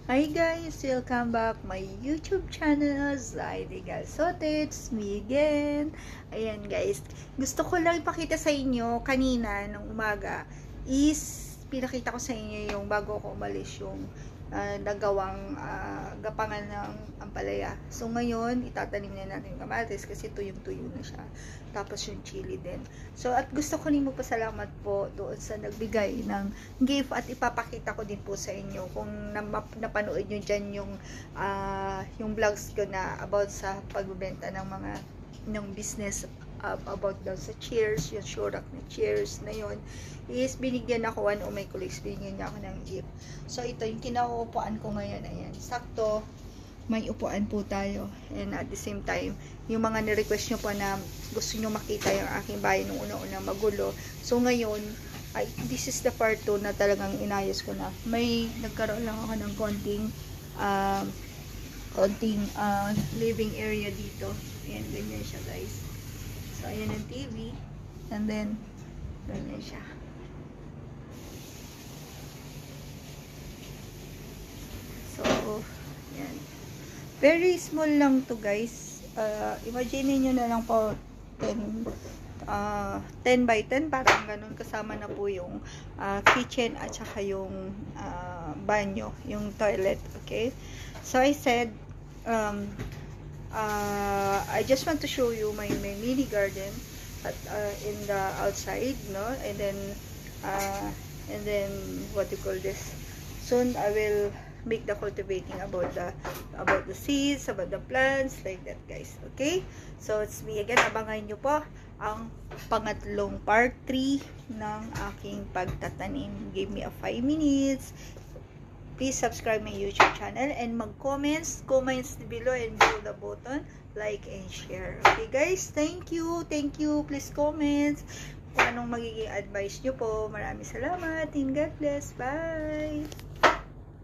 Hi guys! Welcome back my YouTube channel, Zaidi Galsote. It's me again. Ayan guys, gusto ko lang ipakita sa inyo kanina nung umaga is pinakita ko sa inyo yung bago ko umalis yung nagawang gapangan ng ampalaya. So ngayon, itatanim na natin yung kamatis kasi tuyong-tuyo na siya. Tapos yung chili din. So at gusto ko rin magpasalamat po doon sa nagbigay ng gift at ipapakita ko din po sa inyo kung napanood nyo dyan yung vlogs ko na about sa pagbebenta ng mga ng business about daw sa chairs, yung Shorak na chairs na yon is binigyan ako, one of my colleagues binigyan niya ako ng gift. So ito yung kinauupuan ko ngayon, ayan, sakto may upuan po tayo, and at the same time yung mga ni-request nyo po na gusto nyo makita yung aking bahay nung una-una magulo. So ngayon this is the part 2 na talagang inayos ko na. May nagkaroon lang ako ng konting living area dito. Ayan, ganyan siya guys. So, ayan ang TV. And then, ganyan siya. So, ayan. Very small lang to guys. Imagine nyo na lang po 10 by 10, parang ganun, kasama na po yung kitchen at saka yung banyo, yung toilet. Okay, so I said I just want to show you my mini garden at in the outside, no, and then what do you call this, soon I will make the cultivating about the seeds, about the plants, like that guys. Okay, so it's me again. Abangan nyo po ang pangatlong part 3 ng aking pagtatanim. Give me a 5 minutes. Please subscribe my YouTube channel and comments below and below the button, like and share. Okay guys, thank you. Please comment kung anong magiging advice nyo po. Maraming salamat and God bless. Bye!